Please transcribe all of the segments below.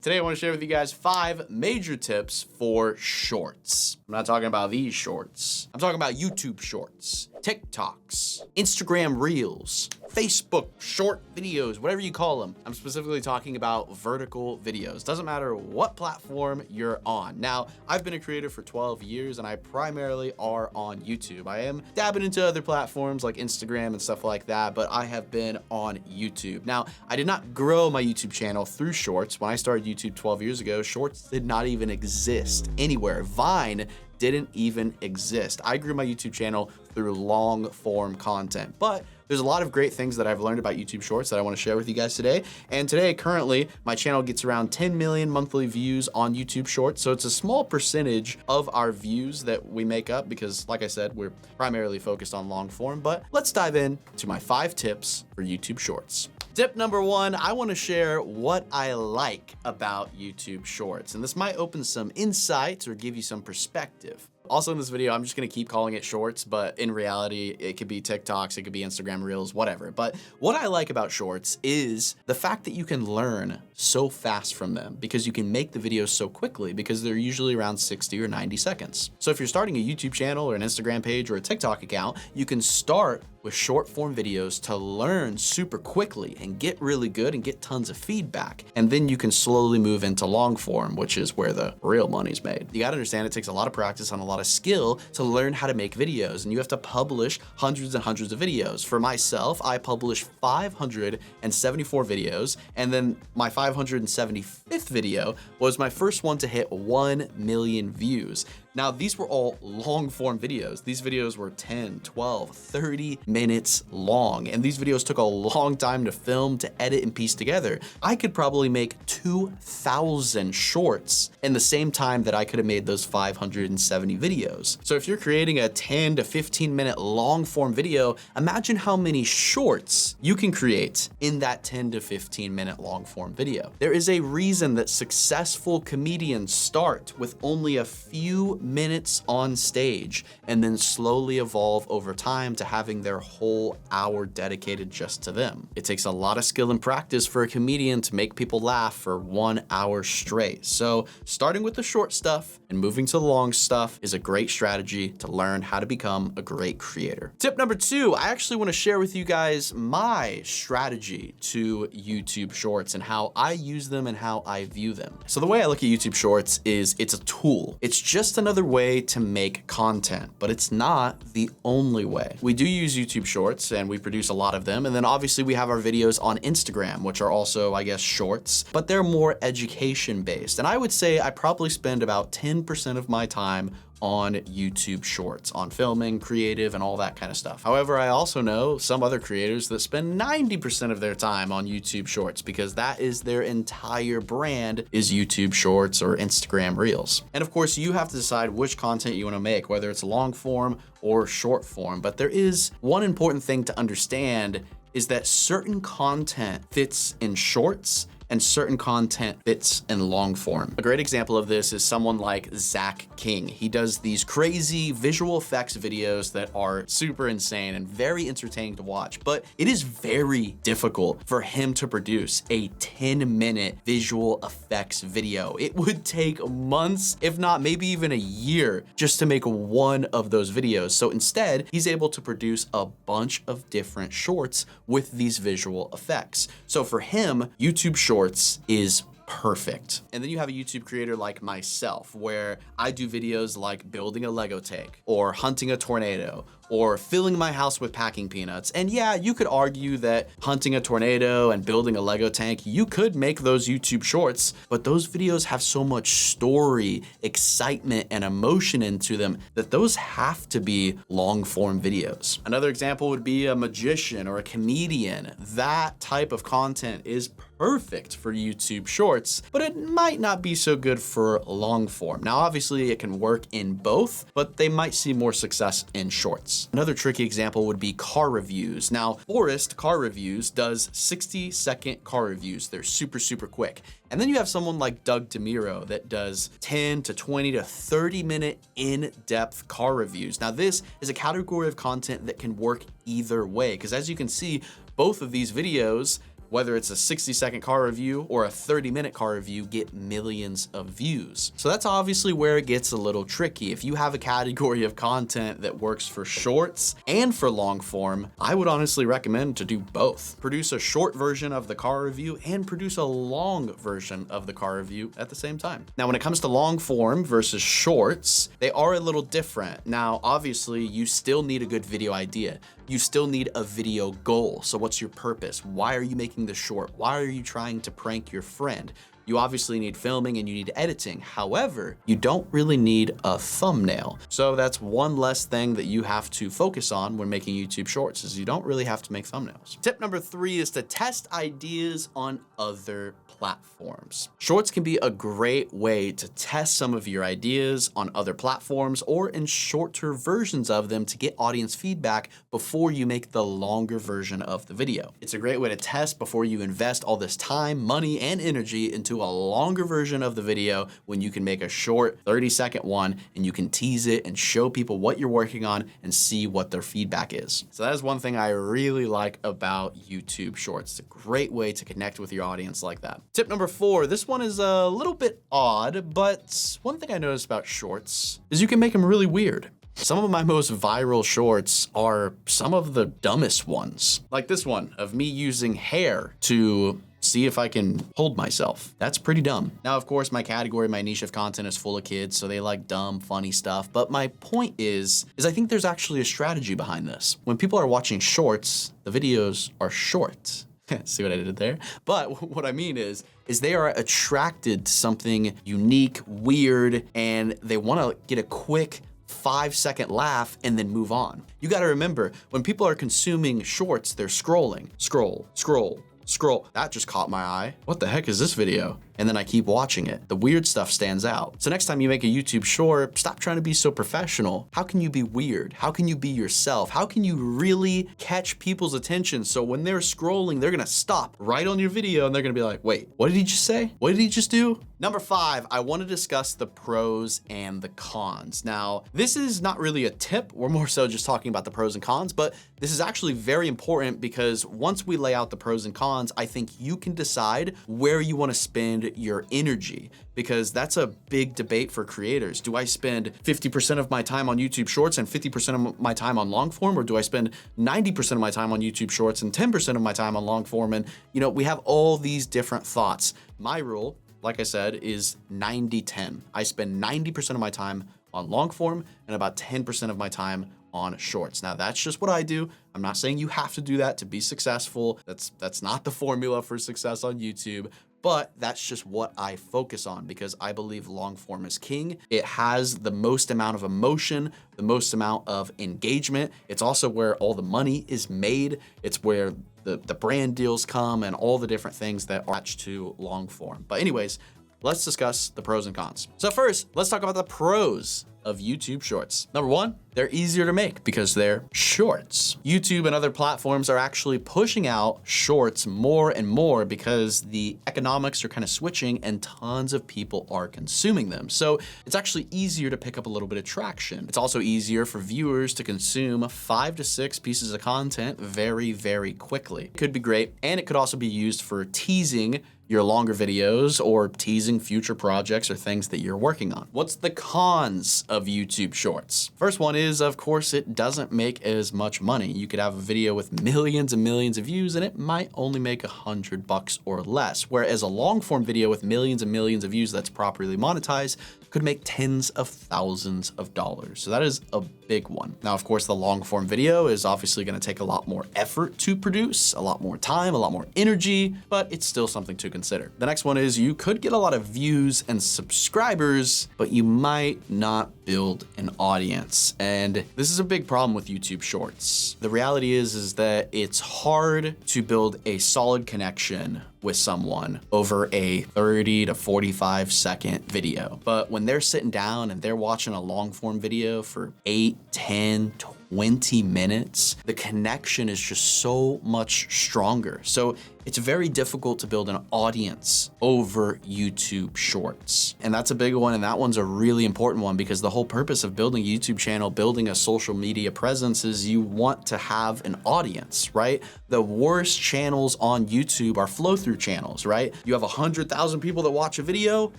Today I want to share with you guys 5 major tips for shorts. I'm not talking about these shorts. I'm talking about YouTube shorts, TikToks, Instagram Reels, Facebook short videos, whatever you call them. I'm specifically talking about vertical videos. Doesn't matter what platform you're on. Now, I've been a creator for 12 years and I primarily are on YouTube. I am dabbing into other platforms like Instagram and stuff like that, but I have been on YouTube. Now, I did not grow my YouTube channel through shorts. When I started YouTube 12 years ago, shorts did not even exist anywhere. Vine didn't even exist. I grew my YouTube channel through long form content, but there's a lot of great things that I've learned about YouTube Shorts that I want to share with you guys today. And today, currently, my channel gets around 10 million monthly views on YouTube Shorts. So it's a small percentage of our views that we make up because, like I said, we're primarily focused on long form. But let's dive in to my 5 tips for YouTube Shorts. Tip number 1, I want to share what I like about YouTube Shorts. And this might open some insights or give you some perspective. Also in this video, I'm just gonna keep calling it shorts, but in reality, it could be TikToks, it could be Instagram Reels, whatever. But what I like about shorts is the fact that you can learn so fast from them because you can make the videos so quickly because they're usually around 60 or 90 seconds. So if you're starting a YouTube channel or an Instagram page or a TikTok account, you can start with short form videos to learn super quickly and get really good and get tons of feedback. And then you can slowly move into long form, which is where the real money's made. You gotta understand it takes a lot of practice and a lot of skill to learn how to make videos, and you have to publish hundreds and hundreds of videos. For myself, I published 574 videos, and then my 575th video was my first one to hit 1 million views. Now, these were all long form videos. These videos were 10, 12, 30 minutes long, and these videos took a long time to film, to edit, and piece together. I could probably make 2,000 shorts in the same time that I could have made those 570 videos. So if you're creating a 10 to 15 minute long form video, imagine how many shorts you can create in that 10 to 15 minute long form video. There is a reason that successful comedians start with only a few minutes on stage and then slowly evolve over time to having their whole hour dedicated just to them. It takes a lot of skill and practice for a comedian to make people laugh for 1 hour straight. So starting with the short stuff and moving to the long stuff is a great strategy to learn how to become a great creator. Tip number 2, I actually want to share with you guys my strategy to YouTube Shorts and how I use them and how I view them. So the way I look at YouTube Shorts is it's a tool. It's just another way to make content, but it's not the only way. We do use YouTube Shorts and we produce a lot of them. And then obviously we have our videos on Instagram, which are also, I guess, shorts, but they're more education based. And I would say I probably spend about 10% of my time on YouTube Shorts, on filming, creative, and all that kind of stuff. However, I also know some other creators that spend 90% of their time on YouTube Shorts because that is their entire brand is YouTube Shorts or Instagram Reels. And of course, you have to decide which content you want to make, whether it's long form or short form. But there is one important thing to understand is that certain content fits in shorts and certain content fits in long form. A great example of this is someone like Zach King. He does these crazy visual effects videos that are super insane and very entertaining to watch, but it is very difficult for him to produce a 10-minute visual effects video. It would take months, if not maybe even a year, just to make one of those videos. So instead, he's able to produce a bunch of different shorts with these visual effects. So for him, YouTube Shorts is perfect. And then you have a YouTube creator like myself, where I do videos like building a Lego tank or hunting a tornado or filling my house with packing peanuts. And yeah, you could argue that hunting a tornado and building a Lego tank, you could make those YouTube shorts, but those videos have so much story, excitement, and emotion into them that those have to be long form videos. Another example would be a magician or a comedian. That type of content is perfect for YouTube Shorts, but it might not be so good for long form. Now, obviously it can work in both, but they might see more success in shorts. Another tricky example would be car reviews. Now, Forrest Car Reviews does 60-second car reviews. They're super, super quick. And then you have someone like Doug DeMiro that does 10 to 20 to 30 minute in-depth car reviews. Now, this is a category of content that can work either way, because as you can see, both of these videos whether it's a 60-second car review or a 30-minute car review, get millions of views. So that's obviously where it gets a little tricky. If you have a category of content that works for shorts and for long form, I would honestly recommend to do both. Produce a short version of the car review and produce a long version of the car review at the same time. Now, when it comes to long form versus shorts, they are a little different. Now, obviously, you still need a good video idea. You still need a video goal. So what's your purpose? Why are you making the short? Why are you trying to prank your friend? You obviously need filming and you need editing. However, you don't really need a thumbnail. So that's one less thing that you have to focus on when making YouTube shorts, is you don't really have to make thumbnails. Tip number 3 is to test ideas on other platforms. Shorts can be a great way to test some of your ideas on other platforms or in shorter versions of them to get audience feedback before you make the longer version of the video. It's a great way to test before you invest all this time, money, and energy into a longer version of the video when you can make a short 30-second one and you can tease it and show people what you're working on and see what their feedback is. So that is one thing I really like about YouTube Shorts. It's a great way to connect with your audience like that. Tip number 4, this one is a little bit odd, but one thing I noticed about shorts is you can make them really weird. Some of my most viral shorts are some of the dumbest ones. Like this one of me using hair to see if I can hold myself. That's pretty dumb. Now, of course, my category, my niche of content is full of kids, so they like dumb, funny stuff. But my point is I think there's actually a strategy behind this. When people are watching shorts, the videos are short. See what I did there? But what I mean is they are attracted to something unique, weird, and they want to get a quick 5-second laugh and then move on. You got to remember, when people are consuming shorts, they're scrolling, scroll, scroll, scroll. That just caught my eye. What the heck is this video? And then I keep watching it. The weird stuff stands out. So next time you make a YouTube short, stop trying to be so professional. How can you be weird? How can you be yourself? How can you really catch people's attention so when they're scrolling, they're gonna stop right on your video and they're gonna be like, wait, what did he just say? What did he just do? Number 5, I want to discuss the pros and the cons. Now, this is not really a tip. We're more so just talking about the pros and cons, but this is actually very important because once we lay out the pros and cons, I think you can decide where you want to spend your energy, because that's a big debate for creators. Do I spend 50% of my time on YouTube Shorts and 50% of my time on long form, or do I spend 90% of my time on YouTube Shorts and 10% of my time on long form? And you know, we have all these different thoughts. My rule, like I said, is 90-10. I spend 90% of my time on long form and about 10% of my time on shorts. Now, that's just what I do. I'm not saying you have to do that to be successful. That's not the formula for success on YouTube, but that's just what I focus on because I believe long form is king. It has the most amount of emotion, the most amount of engagement. It's also where all the money is made. It's where the brand deals come and all the different things that are attached to long form. But anyways, let's discuss the pros and cons. So first, let's talk about the pros of YouTube Shorts. Number 1, they're easier to make because they're shorts. YouTube and other platforms are actually pushing out shorts more and more because the economics are kind of switching and tons of people are consuming them. So it's actually easier to pick up a little bit of traction. It's also easier for viewers to consume 5 to 6 pieces of content very, very quickly. It could be great, and it could also be used for teasing your longer videos or teasing future projects or things that you're working on. What's the cons of YouTube Shorts? First one is, of course, it doesn't make as much money. You could have a video with millions and millions of views and it might only make $100 or less, whereas a long form video with millions and millions of views that's properly monetized could make tens of thousands of dollars. So that is a big one. Now, of course, the long form video is obviously gonna take a lot more effort to produce, a lot more time, a lot more energy, but it's still something to consider. The next one is you could get a lot of views and subscribers, but you might not build an audience. And this is a big problem with YouTube Shorts. The reality is that it's hard to build a solid connection with someone over a 30 to 45 second video. But when they're sitting down and they're watching a long form video for 8, 10, 20 minutes, the connection is just so much stronger. So It's very difficult to build an audience over YouTube Shorts. And that's a big one, and that one's a really important one because the whole purpose of building a YouTube channel, building a social media presence is you want to have an audience, right? The worst channels on YouTube are flow-through channels, right? You have 100,000 people that watch a video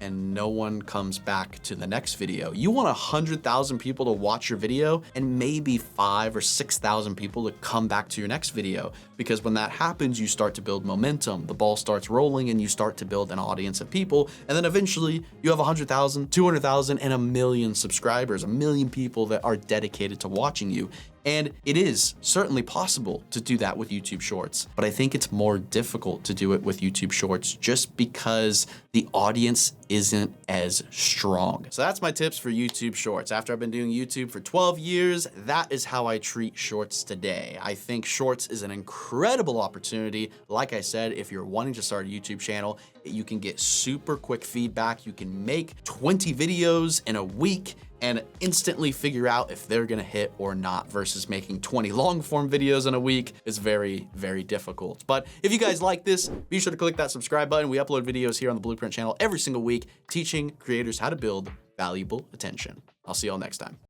and no one comes back to the next video. You want 100,000 people to watch your video and maybe 5,000 or 6,000 people to come back to your next video, because when that happens, you start to build momentum, the ball starts rolling, and you start to build an audience of people, and then eventually you have 100,000, 200,000, and 1 million subscribers, 1 million people that are dedicated to watching you. And it is certainly possible to do that with YouTube Shorts, but I think it's more difficult to do it with YouTube Shorts just because the audience isn't as strong. So that's my tips for YouTube Shorts. After I've been doing YouTube for 12 years, that is how I treat Shorts today. I think Shorts is an incredible opportunity. Like I said, if you're wanting to start a YouTube channel, you can get super quick feedback. You can make 20 videos in a week and instantly figure out if they're gonna hit or not, versus making 20 long form videos in a week is very, very difficult. But if you guys like this, be sure to click that subscribe button. We upload videos here on the Blueprint channel every single week, teaching creators how to build valuable attention. I'll see y'all next time.